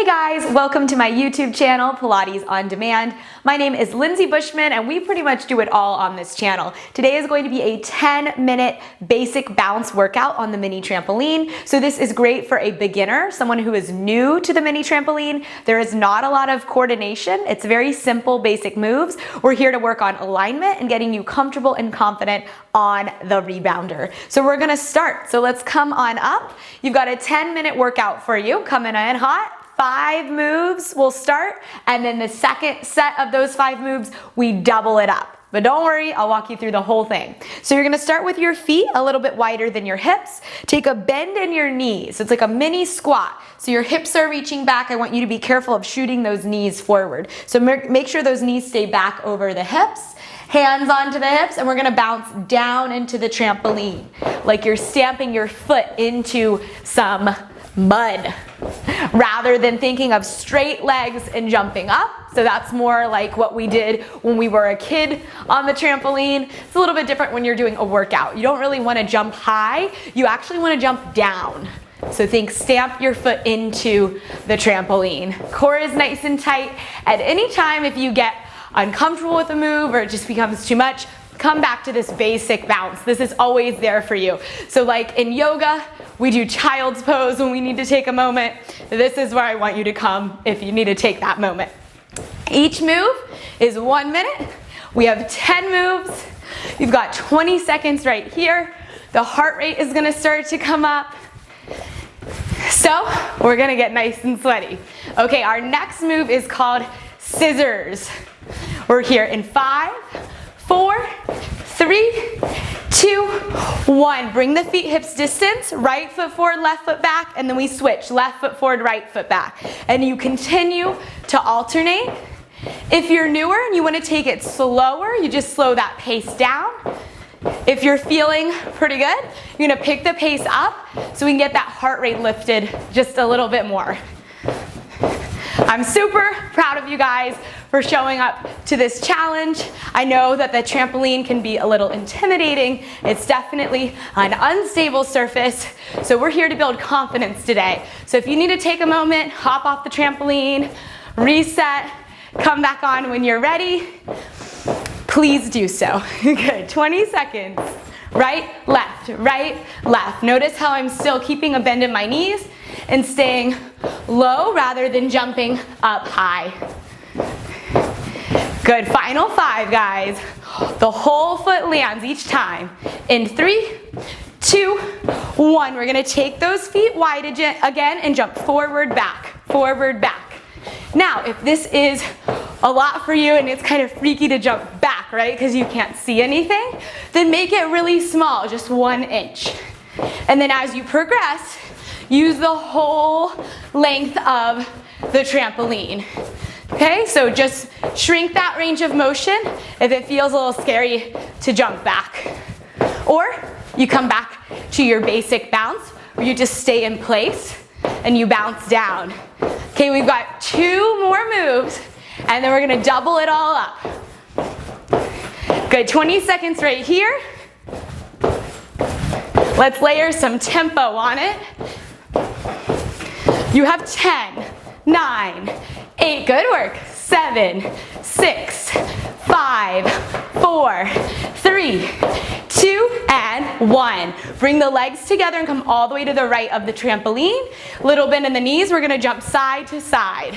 Hey guys, welcome to my YouTube channel, Pilates On Demand. My name is Lindsay Bushman and we pretty much do it all on this channel. Today is going to be a 10-minute basic bounce workout on the mini trampoline. So this is great for a beginner, someone who is new to the mini trampoline. There is not a lot of coordination. It's very simple, basic moves. We're here to work on alignment and getting you comfortable and confident on the rebounder. So we're gonna start. So let's come on up. You've got a 10-minute workout for you, coming in hot. 5 moves we'll start, and then the second set of those 5 moves, we double it up. But don't worry, I'll walk you through the whole thing. So you're gonna start with your feet a little bit wider than your hips. Take a bend in your knees. It's like a mini squat. So your hips are reaching back. I want you to be careful of shooting those knees forward. So make sure those knees stay back over the hips. Hands onto the hips, and we're gonna bounce down into the trampoline. Like you're stamping your foot into some mud, rather than thinking of straight legs and jumping up. So that's more like what we did when we were a kid on the trampoline. It's a little bit different when you're doing a workout. You don't really want to jump high, you actually want to jump down. So think stamp your foot into the trampoline. Core is nice and tight. At any time if you get uncomfortable with a move or it just becomes too much, come back to this basic bounce. This is always there for you. So like in yoga, we do child's pose when we need to take a moment. This is where I want you to come if you need to take that moment. Each move is 1 minute. We have 10 moves. You've got 20 seconds right here. The heart rate is gonna start to come up. So we're gonna get nice and sweaty. Okay, our next move is called scissors. We're here in 5, 4, 3, 2, 1. Bring the feet hips distance, right foot forward, left foot back, and then we switch, left foot forward, right foot back. And you continue to alternate. If you're newer and you want to take it slower, you just slow that pace down. If you're feeling pretty good, you're gonna pick the pace up so we can get that heart rate lifted just a little bit more. I'm super proud of you guys for showing up to this challenge. I know that the trampoline can be a little intimidating. It's definitely an unstable surface. So we're here to build confidence today. So if you need to take a moment, hop off the trampoline, reset, come back on when you're ready, please do so. Good, 20 seconds. Right, left, right, left. Notice how I'm still keeping a bend in my knees and staying low rather than jumping up high. Good, final 5, guys. The whole foot lands each time. In 3, 2, 1. We're gonna take those feet wide again and jump forward, back, forward, back. Now, if this is a lot for you and it's kind of freaky to jump back, right, because you can't see anything, then make it really small, just 1 inch. And then as you progress, use the whole length of the trampoline. Okay, so just shrink that range of motion if it feels a little scary to jump back. Or you come back to your basic bounce where you just stay in place and you bounce down. Okay, we've got 2 more moves and then we're gonna double it all up. Good, 20 seconds right here. Let's layer some tempo on it. You have 10, 9, 8, good work, 7, 6, 5, 4, 3, 2, and 1. Bring the legs together and come all the way to the right of the trampoline. Little bend in the knees, we're gonna jump side to side.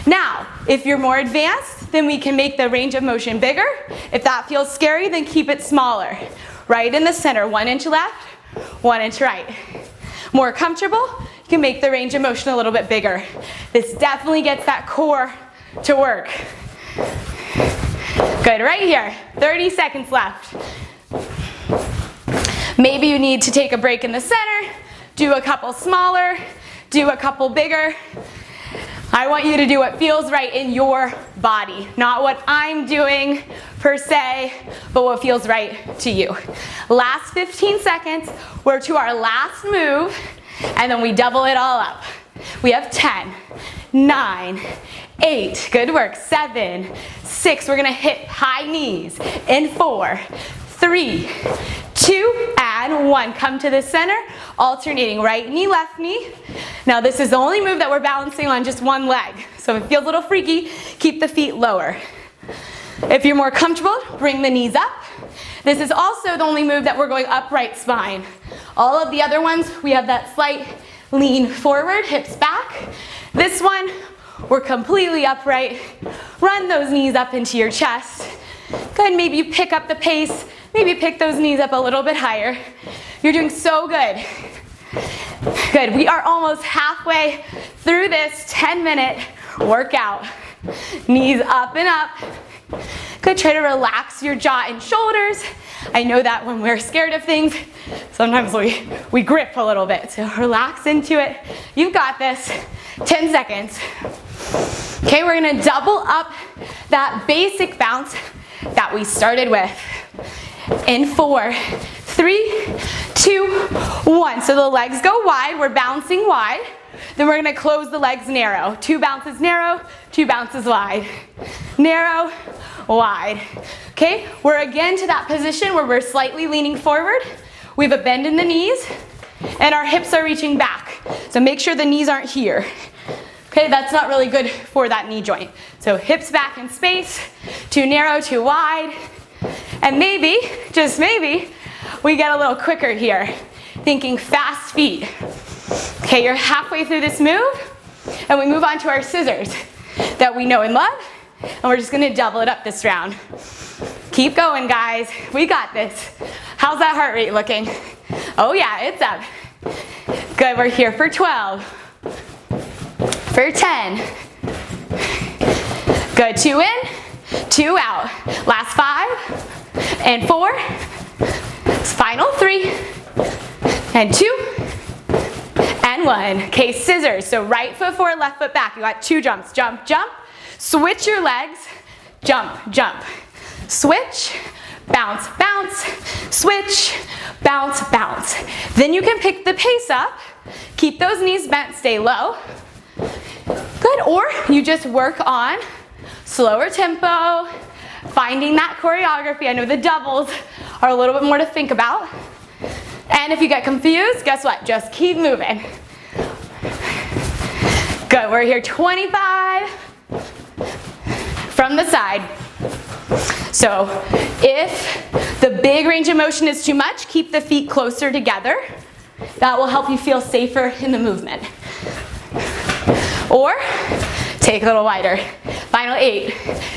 Now, if you're more advanced, then we can make the range of motion bigger. If that feels scary, then keep it smaller. Right in the center, 1 inch left, 1 inch right. More comfortable, you can make the range of motion a little bit bigger. This definitely gets that core to work. Good, right here, 30 seconds left. Maybe you need to take a break in the center, do a couple smaller, do a couple bigger. I want you to do what feels right in your body, not what I'm doing per se, but what feels right to you. Last 15 seconds, we're to our last move, and then we double it all up. We have 10, 9, 8, good work, 7, 6, we're gonna hit high knees, in 4, 3, 2, and 1. Come to the center, alternating right knee, left knee. Now this is the only move that we're balancing on just one leg. So if it feels a little freaky, keep the feet lower. If you're more comfortable, bring the knees up. This is also the only move that we're going upright spine. All of the other ones, we have that slight lean forward, hips back. This one, we're completely upright. Run those knees up into your chest. Good, maybe you pick up the pace. Maybe pick those knees up a little bit higher. You're doing so good. Good, we are almost halfway through this 10-minute workout. Knees up and up. Good, try to relax your jaw and shoulders. I know that when we're scared of things, sometimes we grip a little bit. So relax into it. You've got this. 10 seconds. Okay, we're gonna double up that basic bounce that we started with. In 4, 3, 2, 1. So the legs go wide, we're bouncing wide. Then we're gonna close the legs narrow. 2 bounces narrow, 2 bounces wide. Narrow, wide. Okay, we're again to that position where we're slightly leaning forward. We have a bend in the knees, and our hips are reaching back. So make sure the knees aren't here. Okay, that's not really good for that knee joint. So hips back in space, too narrow, too wide. And maybe, just maybe, we get a little quicker here. Thinking fast feet. Okay, you're halfway through this move, and we move on to our scissors that we know and love, and we're just gonna double it up this round. Keep going, guys. We got this. How's that heart rate looking? Oh yeah, it's up. Good, we're here for 12. For 10. Good, 2 in, 2 out. Last 5, and 4. Final 3, and 2, and 1. Okay, scissors. So right foot forward, left foot back. You got 2 jumps. Jump, jump. Switch your legs. Jump, jump. Switch, bounce, bounce. Switch, bounce, bounce. Then you can pick the pace up. Keep those knees bent, stay low. Good, or you just work on slower tempo, finding that choreography. I know the doubles are a little bit more to think about. And if you get confused, guess what? Just keep moving. Good, we're here 25 from the side. So if the big range of motion is too much, keep the feet closer together. That will help you feel safer in the movement. Or take a little wider. Final 8,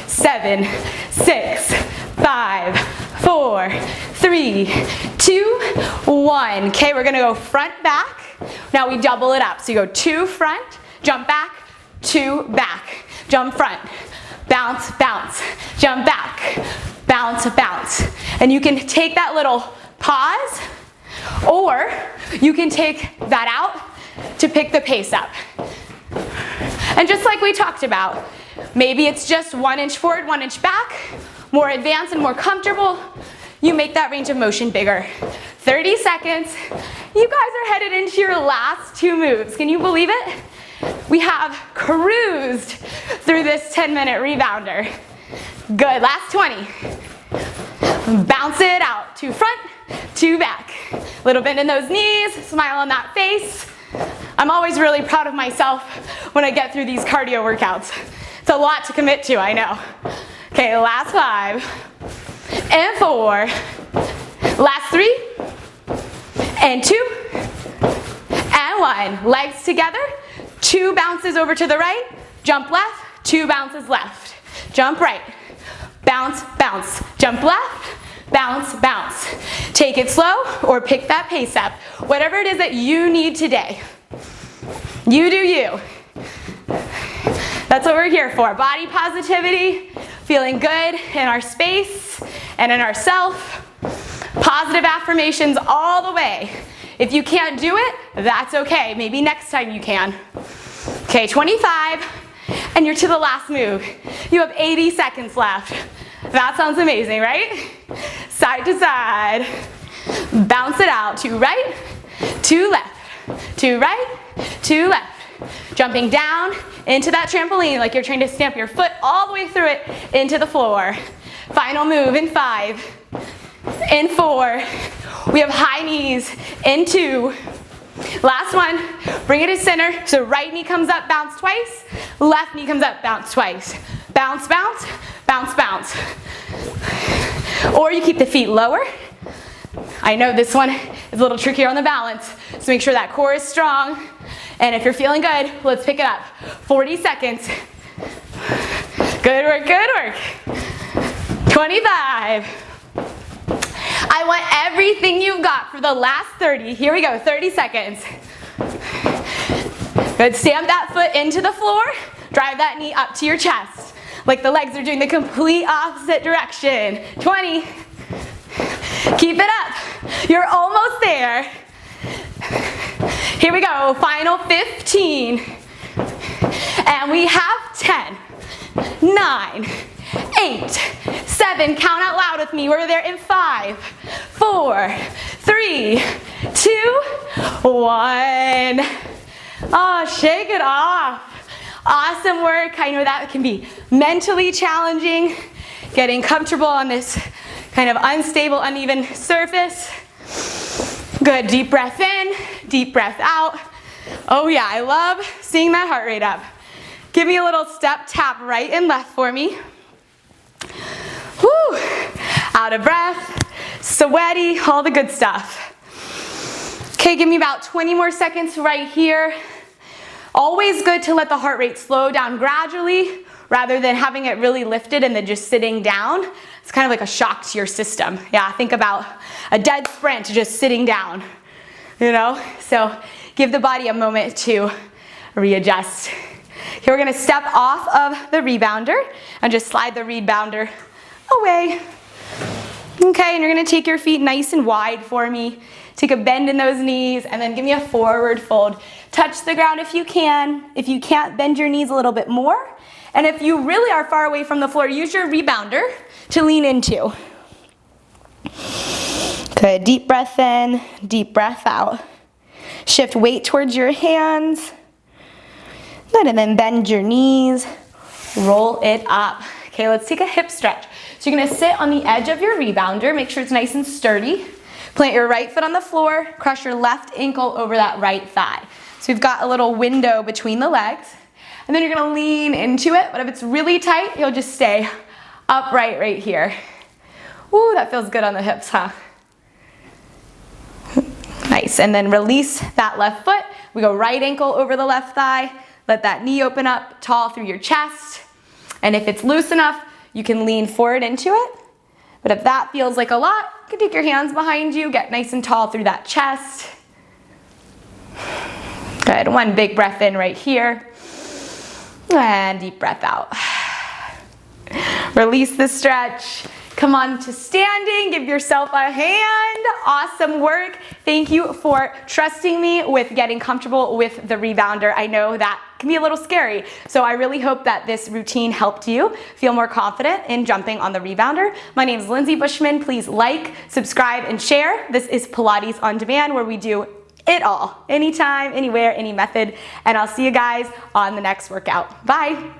7, 6, 5, 4, 3, 2, 1. Okay, we're gonna go front, back. Now we double it up. So you go 2 front, jump back, 2 back, jump front, bounce, bounce, jump back, bounce, bounce. And you can take that little pause, or you can take that out to pick the pace up. And just like we talked about, maybe it's just 1 inch forward, 1 inch back, more advanced and more comfortable. You make that range of motion bigger. 30 seconds. You guys are headed into your last 2 moves. Can you believe it? We have cruised through this 10-minute rebounder. Good, last 20. Bounce it out, 2 front, 2 back. Little bend in those knees, smile on that face. I'm always really proud of myself when I get through these cardio workouts. It's a lot to commit to, I know. Okay, last 5, and 4, last 3, and 2, and 1. Legs together, 2 bounces over to the right, jump left, 2 bounces left, jump right, bounce, bounce, jump left, bounce, bounce. Take it slow or pick that pace up. Whatever it is that you need today. You do you. That's what we're here for. Body positivity, feeling good in our space and in ourself. Positive affirmations all the way. If you can't do it, that's okay. Maybe next time you can. Okay, 25, and you're to the last move. You have 80 seconds left. That sounds amazing, right? Side to side. Bounce it out to right, to left, to right, to left. Jumping down into that trampoline like you're trying to stamp your foot all the way through it into the floor. Final move in 5, in 4, We have high knees in 2. Last one, bring it to center. So right knee comes up, bounce twice. Left knee comes up, bounce twice. Bounce, bounce, bounce, bounce. Or you keep the feet lower. I know this one is a little trickier on the balance, so make sure that core is strong. And if you're feeling good, let's pick it up. 40 seconds. Good work, good work. 25. I want everything you've got for the last 30. Here we go, 30 seconds. Good, stamp that foot into the floor. Drive that knee up to your chest. Like the legs are doing the complete opposite direction. 20. Keep it up. You're almost there. Here we go, final 15. And we have 10, 9, 8, 7. Count out loud with me. We're there in 5, 4, 3, 2, 1. Oh, shake it off. Awesome work. I know that can be mentally challenging, getting comfortable on this kind of unstable, uneven surface. Good, deep breath in, deep breath out. Oh yeah, I love seeing that heart rate up. Give me a little step tap right and left for me. Woo, out of breath, sweaty, all the good stuff. Okay, give me about 20 more seconds right here. Always good to let the heart rate slow down gradually rather than having it really lifted and then just sitting down. It's kind of like a shock to your system. Yeah, think about a dead sprint just sitting down, you know? So give the body a moment to readjust. Here we're gonna step off of the rebounder and just slide the rebounder away. Okay, and you're gonna take your feet nice and wide for me. Take a bend in those knees and then give me a forward fold. Touch the ground if you can. If you can't, bend your knees a little bit more. And if you really are far away from the floor, use your rebounder to lean into. Good, deep breath in, deep breath out. Shift weight towards your hands. Good, and then bend your knees, roll it up. Okay, let's take a hip stretch. So you're gonna sit on the edge of your rebounder, make sure it's nice and sturdy. Plant your right foot on the floor, cross your left ankle over that right thigh. So we've got a little window between the legs. And then you're gonna lean into it, but if it's really tight, you'll just stay upright right here. Ooh, that feels good on the hips, huh? Nice, and then release that left foot. We go right ankle over the left thigh. Let that knee open up tall through your chest. And if it's loose enough, you can lean forward into it. But if that feels like a lot, you can take your hands behind you, get nice and tall through that chest. Good, one big breath in right here. And deep breath out. Release the stretch. Come on to standing, give yourself a hand. Awesome work. Thank you for trusting me with getting comfortable with the rebounder. I know that can be a little scary, so I really hope that this routine helped you feel more confident in jumping on the rebounder. My name is Lindsay Bushman. Please like, subscribe, and share. This is Pilates On Demand, where we do it all, anytime, anywhere, any method, and I'll see you guys on the next workout. Bye.